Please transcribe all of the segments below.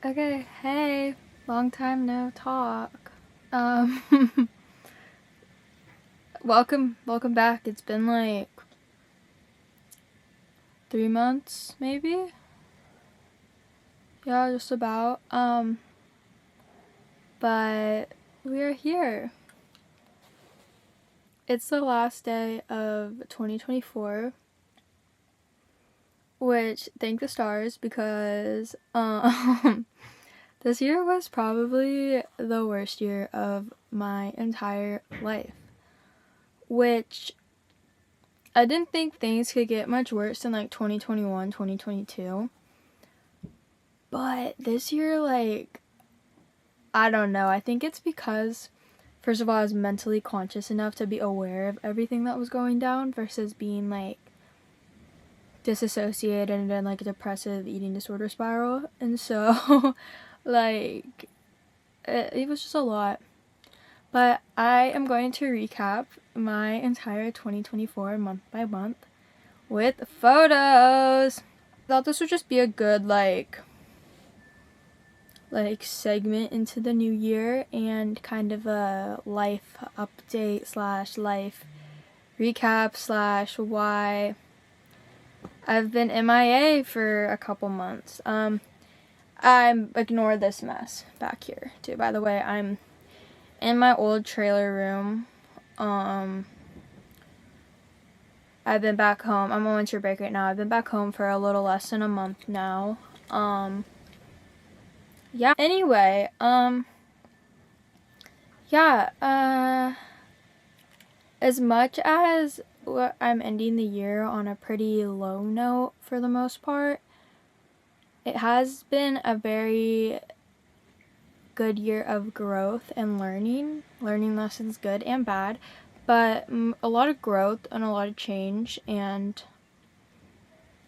Okay, hey, long time no talk. Um, welcome back. It's been like 3 months, maybe? Yeah, just about. But we are here. It's the last day of 2024, which thank the stars because, this year was probably the worst year of my entire life, which I didn't think things could get much worse than like 2021, 2022. But this year, like, I don't know. I think it's because, first of all, I was mentally conscious enough to be aware of everything that was going down versus being like disassociated and in like a depressive eating disorder spiral. And so, like, it was just a lot. But I am going to recap my entire 2024 month by month with photos. I thought this would just be a good like segment into the new year and kind of a life update slash life recap slash why I've been MIA for a couple months. Ignore this mess back here too. By the way, I'm in my old trailer room. I've been back home. I'm on winter break right now. I've been back home for a little less than a month now. Yeah. Anyway, yeah, as much as I'm ending the year on a pretty low note for the most part, it has been a very good year of growth and learning lessons, good and bad, but a lot of growth and a lot of change, and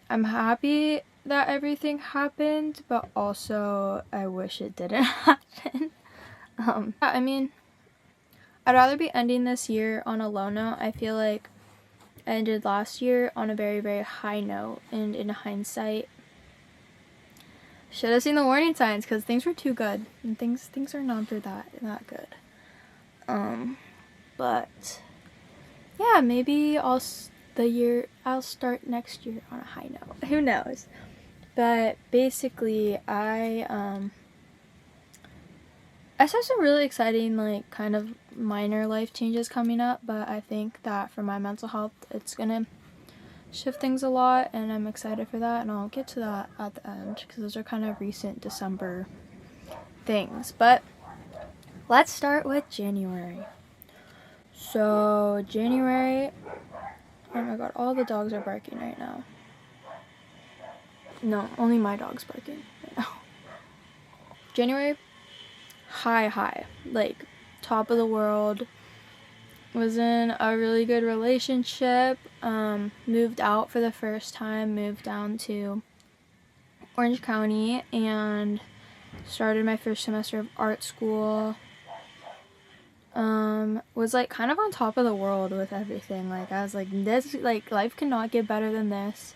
I'm happy that everything happened, but also I wish it didn't happen. I mean, I'd rather be ending this year on a low note. I feel like I ended last year on a very, very high note, and in hindsight, should have seen the warning signs because things were too good, and things are not that good. But yeah, maybe I'll start next year on a high note. Who knows? But basically, I saw some really exciting, like, kind of minor life changes coming up, but I think that for my mental health, it's gonna shift things a lot, and I'm excited for that, and I'll get to that at the end, because those are kind of recent December things. But let's start with January. So, January, oh my god, all the dogs are barking right now. No, only my dog's barking right now. January, high, like top of the world. Was in a really good relationship. Moved out for the first time. Moved down to Orange County and started my first semester of art school. Was like kind of on top of the world with everything. Like I was like, this, like, life cannot get better than this.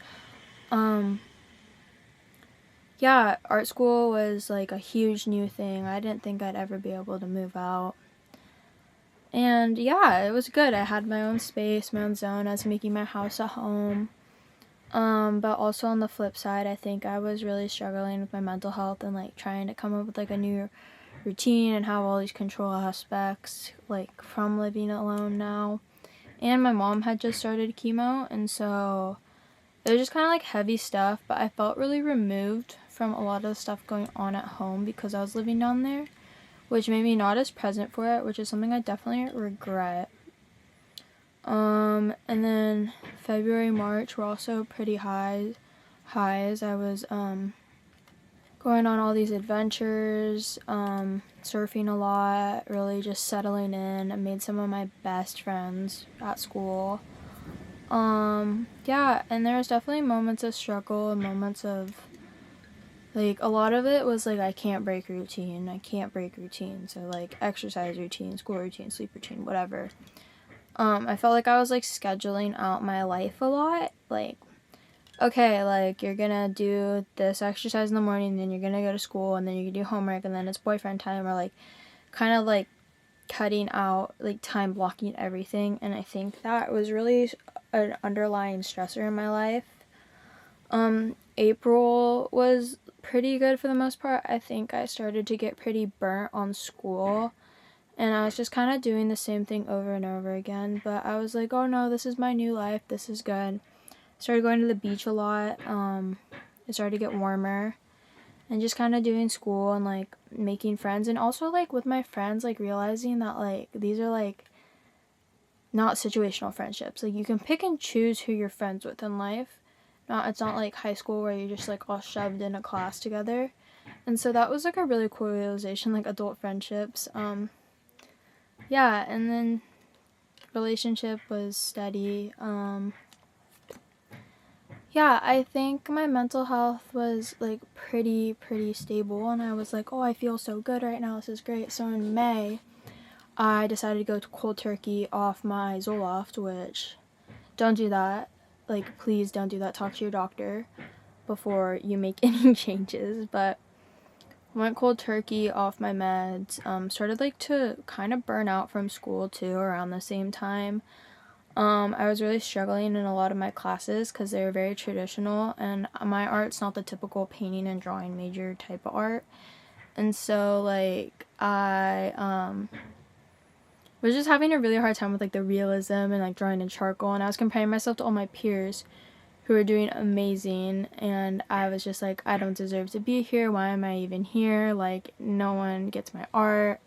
Yeah, art school was like a huge new thing. I didn't think I'd ever be able to move out. And yeah, it was good. I had my own space, my own zone. I was making my house a home. But also on the flip side, I think I was really struggling with my mental health and like trying to come up with like a new routine and have all these control aspects, like from living alone now. And my mom had just started chemo, and so it was just kind of like heavy stuff, but I felt really removed from a lot of the stuff going on at home because I was living down there, which made me not as present for it, which is something I definitely regret. And then February, March were also pretty highs. I was going on all these adventures, surfing a lot, really just settling in. I made some of my best friends at school. Yeah, and there was definitely moments of struggle and moments of, like, a lot of it was like I can't break routine. So like exercise routine, school routine, sleep routine, whatever. I felt like I was like scheduling out my life a lot. Like okay, like, you're gonna do this exercise in the morning, then you're gonna go to school, and then you do homework, and then it's boyfriend time, or like kind of like cutting out, like, time blocking everything. And I think that was really an underlying stressor in my life. April was pretty good for the most part. I think I started to get pretty burnt on school, and I was just kind of doing the same thing over and over again. But I was like, oh no, this is my new life, this is good. Started going to the beach a lot. It started to get warmer, and just kind of doing school and like making friends, and also like with my friends, like realizing that like these are like not situational friendships. Like, you can pick and choose who you're friends with in life. It's not like high school where you're just like all shoved in a class together. And so that was like a really cool realization, like adult friendships. Yeah, and then relationship was steady. Yeah, I think my mental health was like pretty stable, and I was like, oh, I feel so good right now, this is great. So in May, I decided to go to cold turkey off my Zoloft, which, don't do that. Like, please don't do that. Talk to your doctor before you make any changes. But went cold turkey off my meds. Started like to kind of burn out from school too around the same time. I was really struggling in a lot of my classes because they were very traditional, and my art's not the typical painting and drawing major type of art. And so like I was just having a really hard time with like the realism and like drawing in charcoal, and I was comparing myself to all my peers who were doing amazing, and I was just like, I don't deserve to be here, why am I even here, like no one gets my art.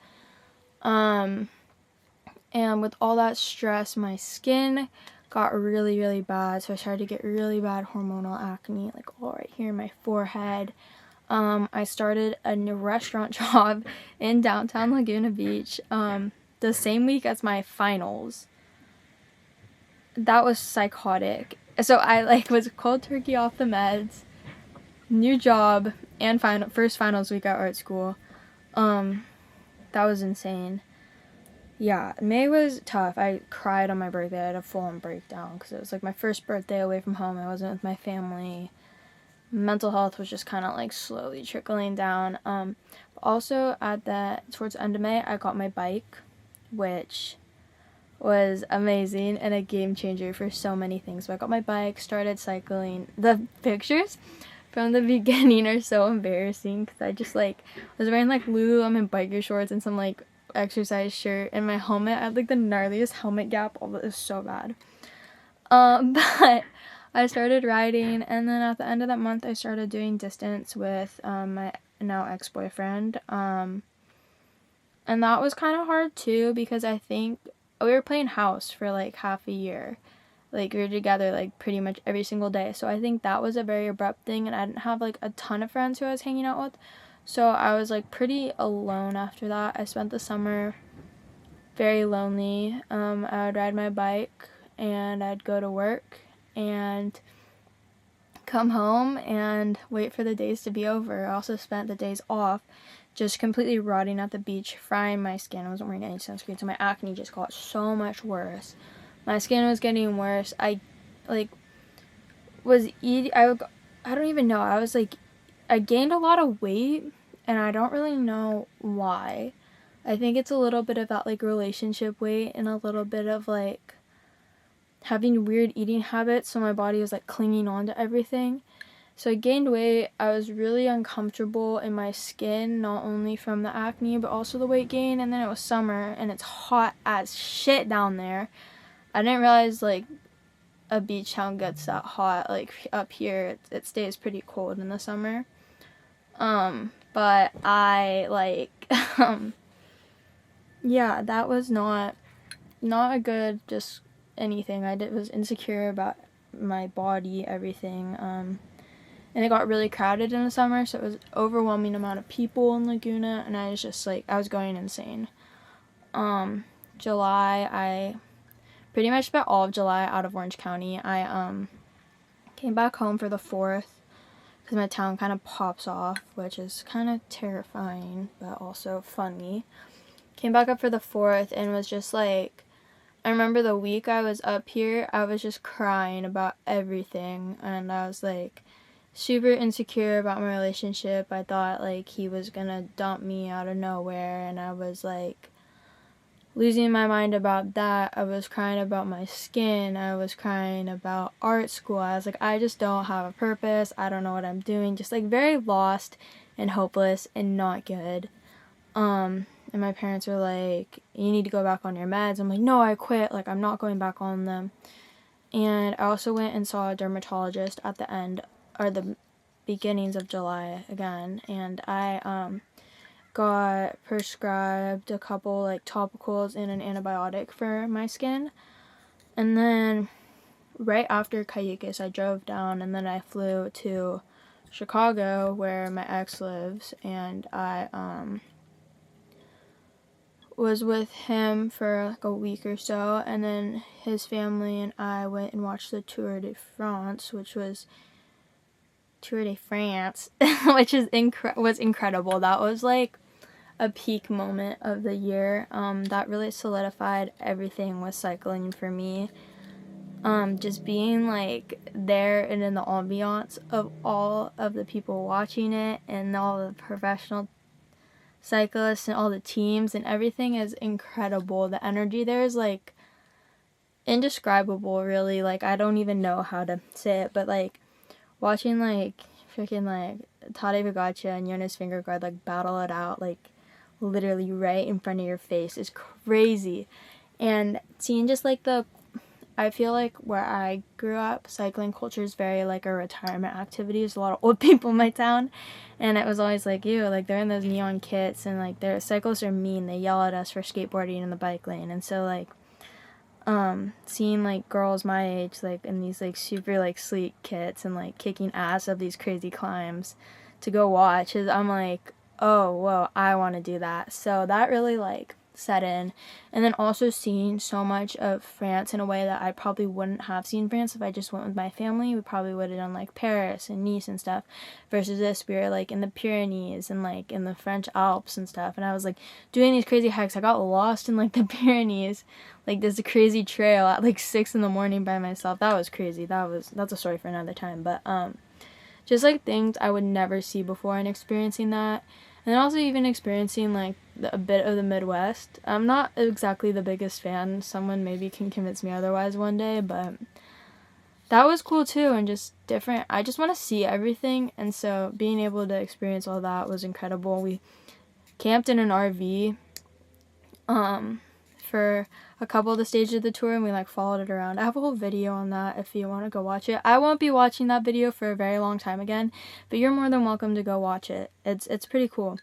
And with all that stress, my skin got really bad, so I started to get really bad hormonal acne, like all right here in my forehead. I started a new restaurant job in downtown Laguna Beach the same week as my finals. That was psychotic. So I like was cold turkey off the meds, new job, and first finals week at art school. That was insane. Yeah, May was tough. I cried on my birthday. I had a full-on breakdown because it was like my first birthday away from home. I wasn't with my family. Mental health was just kind of like slowly trickling down. Also towards the end of May, I got my bike, which was amazing and a game changer for so many things. So I got my bike, started cycling. The pictures from the beginning are so embarrassing because I just like was wearing like Lululemon biker shorts and some like exercise shirt, and my helmet, I had like the gnarliest helmet gap. All that is so bad. But I started riding, and then at the end of that month I started doing distance with my now ex-boyfriend. And that was kind of hard too because I think we were playing house for like half a year. Like, we were together like pretty much every single day. So I think that was a very abrupt thing, and I didn't have like a ton of friends who I was hanging out with. So I was like pretty alone after that. I spent the summer very lonely. I would ride my bike and I'd go to work and come home and wait for the days to be over. I also spent the days off just completely rotting at the beach, frying my skin. I wasn't wearing any sunscreen, so my acne just got so much worse. My skin was getting worse. I like was eating, I don't even know. I gained a lot of weight, and I don't really know why. I think it's a little bit of that like relationship weight and a little bit of like having weird eating habits, so my body was like clinging on to everything. So I gained weight. I was really uncomfortable in my skin, not only from the acne but also the weight gain. And then it was summer and it's hot as shit down there. I didn't realize like a beach town gets that hot. Like up here it stays pretty cold in the summer. But I like yeah, that was not a good just anything. Was insecure about my body, everything. And it got really crowded in the summer, so it was overwhelming amount of people in Laguna, and I was just like, I was going insane. July, I pretty much spent all of July out of Orange County. I came back home for the 4th because my town kind of pops off, which is kind of terrifying but also funny. Came back up for the 4th and was just like I remember the week I was up here, I was just crying about everything, and I was like super insecure about my relationship. I thought like he was gonna dump me out of nowhere, and I was like losing my mind about that. I was crying about my skin. I was crying about art school. I was like, I just don't have a purpose. I don't know what I'm doing. Just like very lost and hopeless and not good. And my parents were like, you need to go back on your meds. I'm like, no, I quit. Like, I'm not going back on them. And I also went and saw a dermatologist at the end, or the beginnings of July again. And I got prescribed a couple like topicals and an antibiotic for my skin. And then right after hiatus, I drove down, and then I flew to Chicago where my ex lives, and I was with him for like a week or so, and then his family and I went and watched the Tour de France, which was Tour de France, which is was incredible. That was like a peak moment of the year. That really solidified everything with cycling for me. Just being like there and in the ambiance of all of the people watching it and all the professional cyclists and all the teams and everything is incredible. The energy there is like indescribable, really. Like, I don't even know how to say it, but like watching like freaking like Tadej Pogačar and Jonas Vingegaard like battle it out like literally right in front of your face is crazy. And seeing just like I feel like where I grew up, cycling culture is very like a retirement activity. There's a lot of old people in my town, and it was always like, ew, like they're in those neon kits, and like their cyclists are mean. They yell at us for skateboarding in the bike lane, and so like seeing like girls my age like in these like super like sleek kits and like kicking ass of these crazy climbs to go watch is, I'm like, oh whoa, I want to do that. So that really like set in. And then also seeing so much of France in a way that I probably wouldn't have seen France if I just went with my family. We probably would have done like Paris and Nice and stuff, versus this we were like in the Pyrenees and like in the French Alps and stuff, and I was like doing these crazy hikes. I got lost in like the Pyrenees, like there's a crazy trail at like 6 a.m. by myself. That was crazy. That's a story for another time. But just like things I would never see before, and experiencing that. And also even experiencing like a bit of the Midwest. I'm not exactly the biggest fan. Someone maybe can convince me otherwise one day, but that was cool too, and just different. I just want to see everything, and so being able to experience all that was incredible. We camped in an RV for a couple of the stages of the tour, and we like followed it around. I have a whole video on that if you want to go watch it. I won't be watching that video for a very long time again, but you're more than welcome to go watch it. It's pretty cool.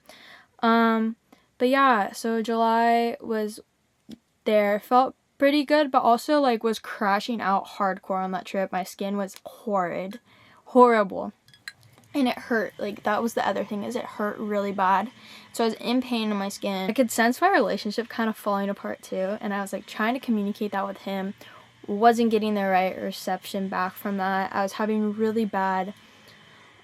But yeah, so July was there. Felt pretty good, but also like was crashing out hardcore on that trip. My skin was horrible. And it hurt. Like, that was the other thing, is it hurt really bad. So I was in pain in my skin. I could sense my relationship kind of falling apart too, and I was like trying to communicate that with him. Wasn't getting the right reception back from that. I was having really bad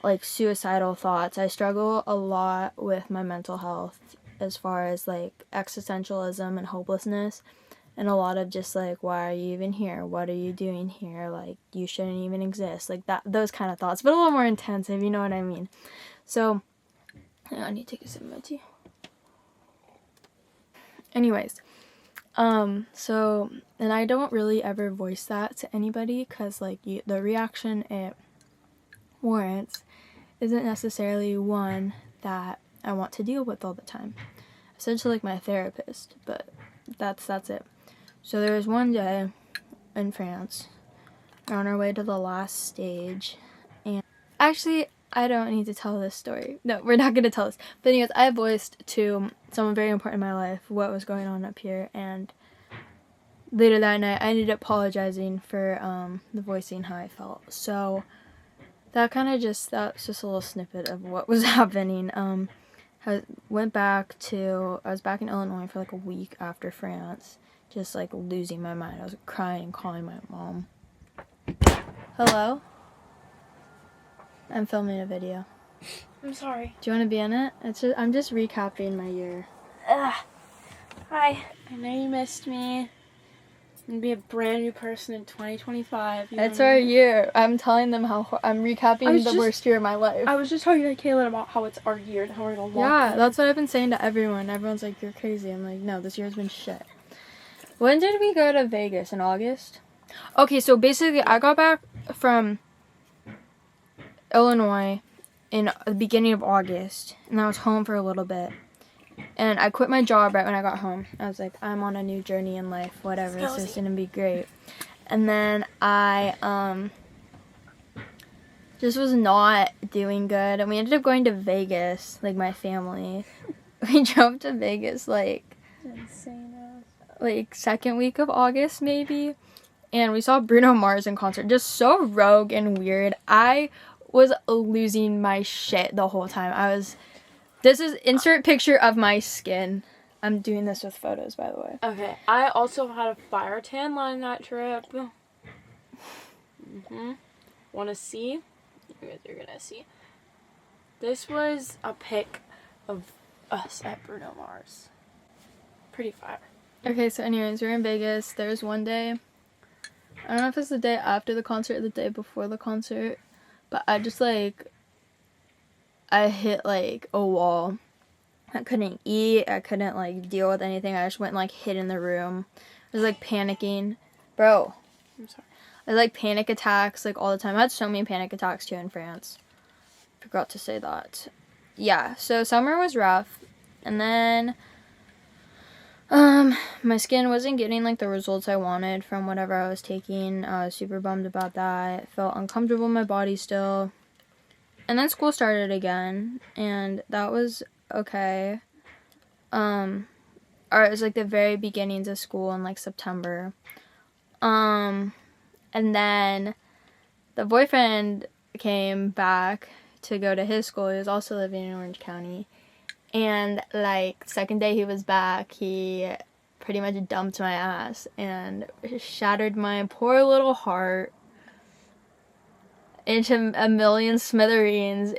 like suicidal thoughts. I struggle a lot with my mental health as far as like existentialism and hopelessness, and a lot of just like, why are you even here? What are you doing here? Like, you shouldn't even exist. Like that, those kind of thoughts, but a little more intense, if you know what I mean. So, I need to take a sip of my tea. Anyways, so, and I don't really ever voice that to anybody, because like the reaction it warrants isn't necessarily one that I want to deal with all the time. Essentially like my therapist, but that's it. So there was one day in France, we're on our way to the last stage, and actually I don't need to tell this story. No, we're not going to tell this. But anyways, I voiced to someone very important in my life what was going on up here, and later that night I ended up apologizing for the voicing how I felt. So that's just a little snippet of what was happening. I went back to, I was back in Illinois for like a week after France, just like losing my mind. I was crying and calling my mom. Hello? I'm filming a video. I'm sorry. Do you want to be in it? I'm just recapping my year. Hi. I know you missed me. And be a brand new person in 2025. It's our year. I'm telling them how I'm recapping the worst year of my life. I was just talking to Kaylin about how it's our year and how we're gonna walk. Yeah, that's what I've been saying to everyone. Everyone's like, "You're crazy." I'm like, "No, this year's been shit." When did we go to Vegas? In August? Okay, so basically, I got back from Illinois in the beginning of August, and I was home for a little bit. And I quit my job right when I got home. I was like, I'm on a new journey in life, whatever, it's just gonna be great. And then I just was not doing good, and we ended up going to Vegas, like my family. We drove to Vegas like second week of August maybe, and we saw Bruno Mars in concert. Just so rogue and weird. I was losing my shit the whole time. This is insert picture of my skin. I'm doing this with photos, by the way. Okay, I also had a fire tan line that trip. Want to see? You guys are gonna see. This was a pic of us at Bruno Mars. Pretty fire. Okay, so anyways, we were in Vegas. There was one day, I don't know if it's the day after the concert or the day before the concert, but I just I hit like a wall. I couldn't eat. I couldn't like deal with anything. I just went and like hid in the room. I was like panicking. Bro, I'm sorry. I had like panic attacks like all the time. I had so many panic attacks too in France. Forgot to say that. Yeah, so summer was rough. And then my skin wasn't getting like the results I wanted from whatever I was taking. I was super bummed about that. Felt uncomfortable in my body still. And then school started again, and that was okay. Or it was like the very beginnings of school in like September. And then the boyfriend came back to go to his school. He was also living in Orange County. And like second day he was back, he pretty much dumped my ass and shattered my poor little heart into a million smithereens.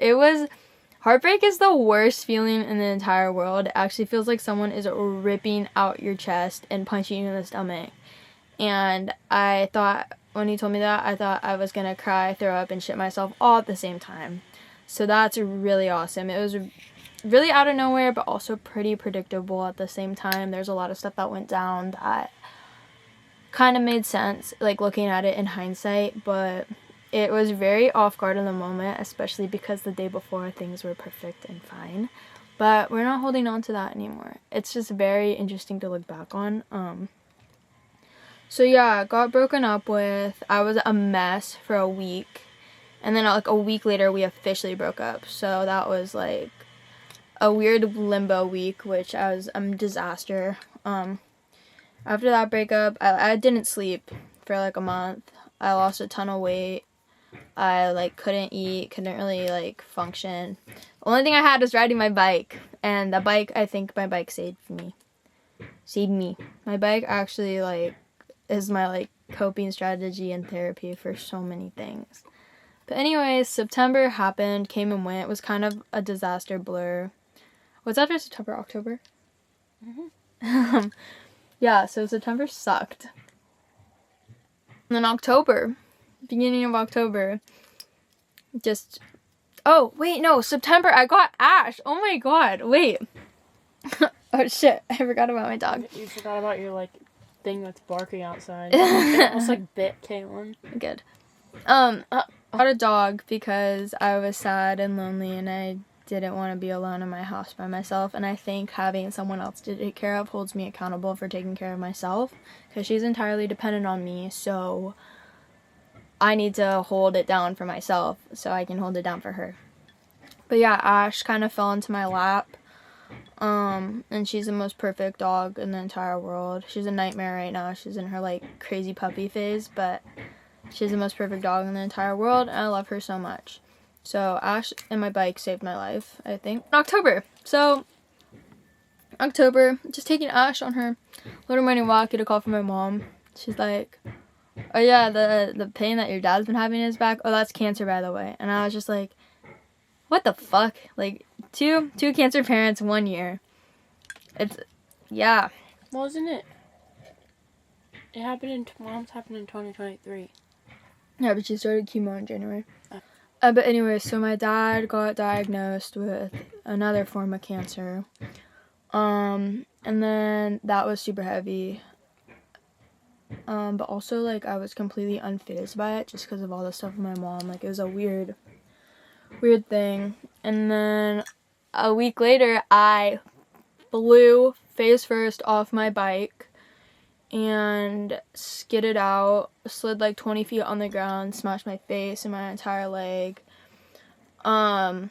Heartbreak is the worst feeling in the entire world. It actually feels like someone is ripping out your chest and punching you in the stomach. And I thought, when he told me that, I thought I was gonna cry, throw up, and shit myself all at the same time. So that's really awesome. It was really out of nowhere, but also pretty predictable at the same time. There's a lot of stuff that went down that kind of made sense, like looking at it in hindsight, but it was very off guard in the moment, especially because the day before things were perfect and fine. But we're not holding on to that anymore. It's just very interesting to look back on. So yeah, got broken up with. I was a mess for a week. And then like a week later, we officially broke up. So that was like a weird limbo week, which I was a disaster. After that breakup, I didn't sleep for like a month. I lost a ton of weight. I like couldn't eat, couldn't really like function. The only thing I had was riding my bike, and I think my bike saved me. My bike actually like is my like coping strategy and therapy for so many things. But anyways, September happened, came and went. It was kind of a disaster blur. What's after September? October? Mm-hmm. Yeah, so September sucked. And then October, beginning of October, September, I got Ash. Oh my god, wait. Oh shit, I forgot about my dog. You forgot about your like thing that's barking outside. It almost like bit Caitlin. Good. I got a dog because I was sad and lonely and I didn't want to be alone in my house by myself, and I think having someone else to take care of holds me accountable for taking care of myself, because she's entirely dependent on me, so I need to hold it down for myself so I can hold it down for her. But yeah, Ash kind of fell into my lap, and she's the most perfect dog in the entire world. She's a nightmare right now. She's in her like crazy puppy phase, but she's the most perfect dog in the entire world, and I love her so much. So Ash and my bike saved my life, I think. October, just taking Ash on her little morning walk, get a call from my mom. She's like, oh yeah, the pain that your dad's been having in his back, oh that's cancer by the way. And I was just like, what the fuck? Like, two cancer parents 1 year. Yeah. Wasn't it Mom's happened in 2023. Yeah, but she started chemo in January. But anyway, so my dad got diagnosed with another form of cancer. And then that was super heavy. But also, like, I was completely unfazed by it just because of all the stuff with my mom. Like, it was a weird thing. And then a week later, I flew face first off my bike and skidded out, slid like 20 feet on the ground, smashed my face and my entire leg. Ended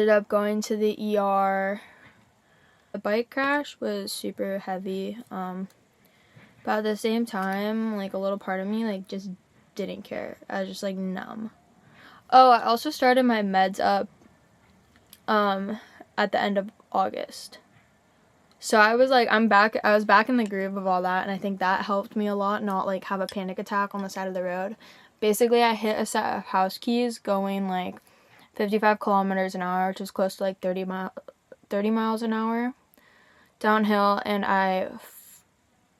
up going to the ER. The bike crash was super heavy. But at the same time, like, a little part of me, like, just didn't care. I was just, like, numb. Oh, I also started my meds up, at the end of August. So I was, like, I was back in the groove of all that, and I think that helped me a lot, not, like, have a panic attack on the side of the road. Basically, I hit a set of house keys going, like, 55 kilometers an hour, which is close to, like, 30 miles an hour downhill, and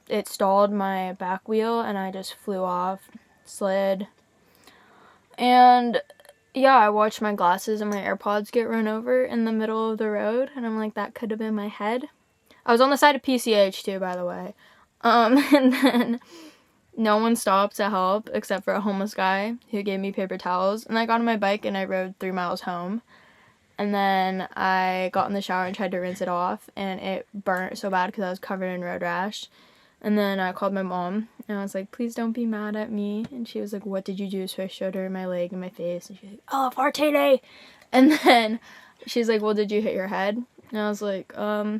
it stalled my back wheel, and I just flew off, slid, and yeah, I watched my glasses and my AirPods get run over in the middle of the road, and I'm like, that could have been my head. I was on the side of PCH too, by the way. And then no one stopped to help except for a homeless guy who gave me paper towels, and I got on my bike and I rode 3 miles home. And then I got in the shower and tried to rinse it off, and it burnt so bad because I was covered in road rash. And then I called my mom, and I was like, please don't be mad at me. And she was like, what did you do? So I showed her my leg and my face, and she's like, oh, fartene. And then she's like, well, did you hit your head? And I was like, I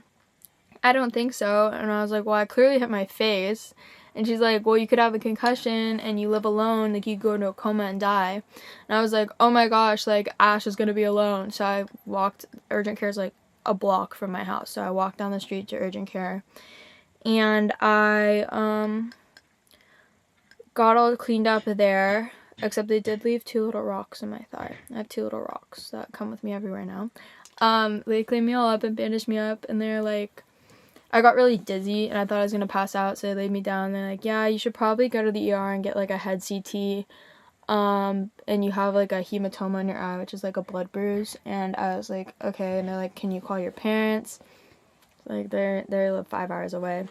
don't think so. And I was like, well, I clearly hit my face. And she's like, well, you could have a concussion and you live alone, like, you go into a coma and die. And I was like, oh my gosh, like, Ash is gonna be alone. So I walked, urgent care is like a block from my house, so I walked down the street to urgent care, and I got all cleaned up there, except they did leave 2 little rocks in my thigh. I have 2 little rocks that come with me everywhere now. They cleaned me all up and bandaged me up, and they're like, I got really dizzy and I thought I was gonna pass out, so they laid me down. They're like, yeah, you should probably go to the ER and get like a head CT. And you have like a hematoma in your eye, which is like a blood bruise. And I was like, okay. And they're like, can you call your parents? Like, they live 5 hours away.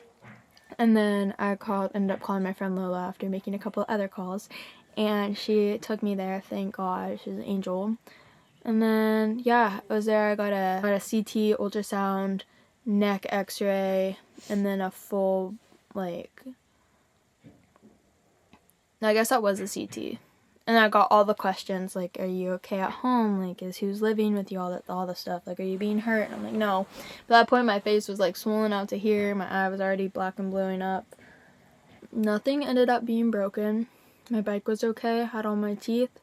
And then I ended up calling my friend Lola after making a couple other calls, and she took me there. Thank God, she's an angel. And then yeah, I was there. I got a CT, ultrasound, neck x-ray, and then a full, like, I guess that was a CT. And I got all the questions, like, are you okay at home? Like, who's living with you? All the stuff. Like, are you being hurt? And I'm like, no. But at that point, my face was, like, swollen out to here. My eye was already black and blowing up. Nothing ended up being broken. My bike was okay. Had all my teeth.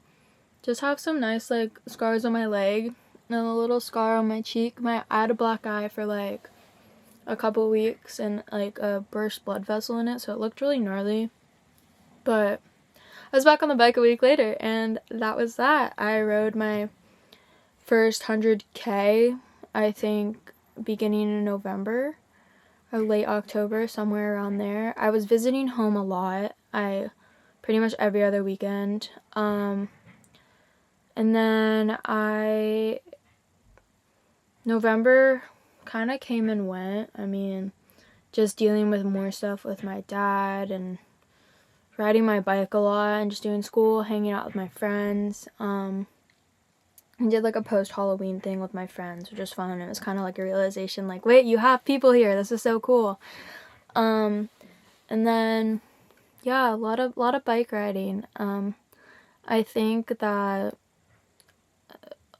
Just have some nice, like, scars on my leg. And a little scar on my cheek. I had a black eye for, like, a couple weeks. And, like, a burst blood vessel in it. So it looked really gnarly. But I was back on the bike a week later, and that was that. I rode my first 100K, I think, beginning in November or late October, somewhere around there. I was visiting home a lot. Pretty much every other weekend. And then November kind of came and went. I mean, just dealing with more stuff with my dad and riding my bike a lot and just doing school, hanging out with my friends. I did like a post-Halloween thing with my friends, which was fun. It was kind of like a realization, like, wait, you have people here. This is so cool. And then, yeah, a lot of bike riding. I think that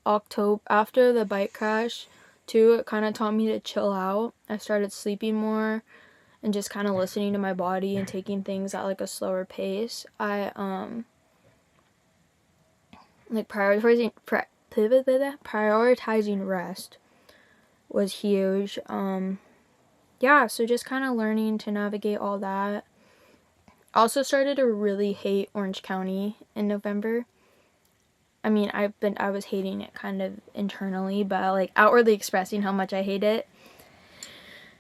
after the bike crash, too, it kind of taught me to chill out. I started sleeping more and just kind of listening to my body and taking things at like a slower pace. I like prioritizing rest was huge. Yeah, so just kind of learning to navigate all that. Also started to really hate Orange County in November. I mean, I was hating it kind of internally, but like outwardly expressing how much I hate it.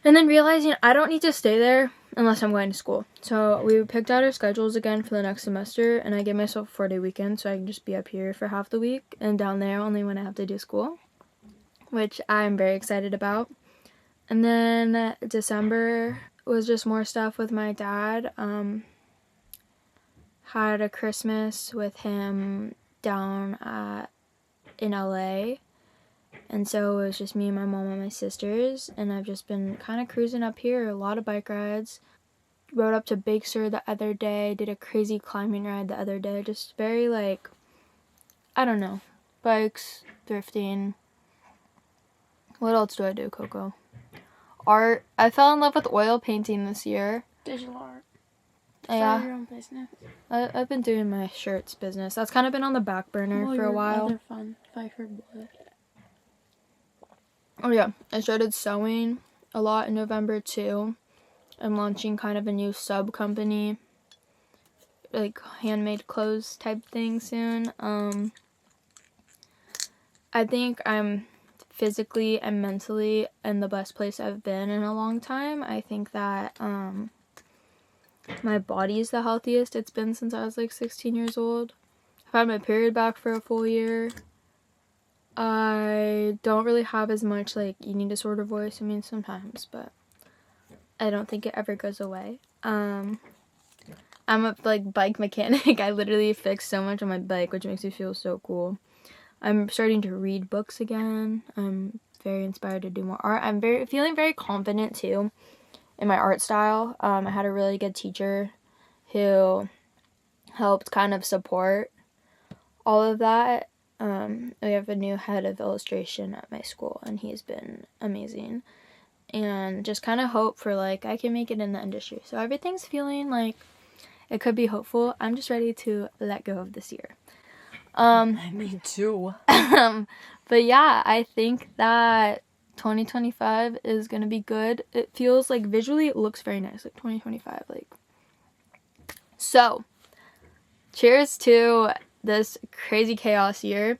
And then realizing I don't need to stay there unless I'm going to school. So we picked out our schedules again for the next semester, and I gave myself a 4-day weekend so I can just be up here for half the week and down there only when I have to do school, which I'm very excited about. And then December was just more stuff with my dad. Had a Christmas with him down in LA. And so it was just me and my mom and my sisters, and I've just been kind of cruising up here, a lot of bike rides. Rode up to Big Sur the other day, did a crazy climbing ride the other day, just very like, I don't know, bikes, thrifting. What else do I do, Coco? Art. I fell in love with oil painting this year. Digital art. Yeah. Your own business. I've been doing my shirts business. That's kind of been on the back burner for a while. Other fun. Fifer blood. Oh yeah, I started sewing a lot in November too. I'm launching kind of a new sub company, like handmade clothes type thing soon. I think I'm physically and mentally in the best place I've been in a long time. I think that my body is the healthiest it's been since I was like 16 years old. I've had my period back for a full year. I don't really have as much like eating disorder voice. I mean, sometimes, but I don't think it ever goes away. I'm a like bike mechanic. I literally fix so much on my bike, which makes me feel so cool. I'm starting to read books again. I'm very inspired to do more art. I'm feeling very confident too in my art style. I had a really good teacher who helped kind of support all of that. We have a new head of illustration at my school, and he's been amazing. And just kind of hope for like I can make it in the industry. So everything's feeling like it could be hopeful. I'm just ready to let go of this year. Me too. But yeah, I think that 2025 is gonna be good. It feels like visually it looks very nice, like 2025, like. So, cheers to this crazy chaos year.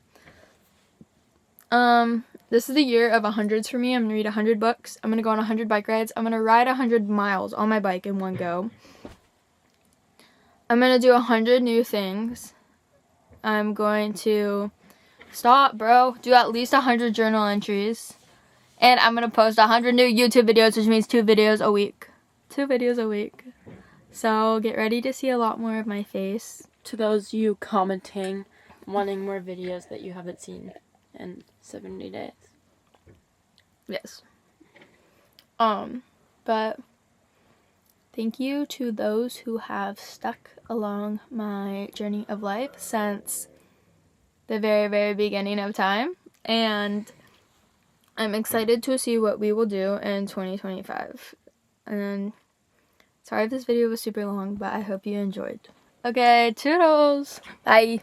This is the year of 100s for me. I'm gonna read 100 books. I'm gonna go on 100 bike rides. I'm gonna ride 100 miles on my bike in one go. I'm gonna do 100 new things. I'm going to do at least 100 journal entries. And I'm gonna post 100 new YouTube videos, which means 2 videos a week. 2 videos a week. So get ready to see a lot more of my face. To those you commenting, wanting more videos that you haven't seen in 70 days. Yes. But thank you to those who have stuck along my journey of life since the very, very beginning of time. And I'm excited to see what we will do in 2025. And sorry if this video was super long, but I hope you enjoyed. Okay, toodles! Bye!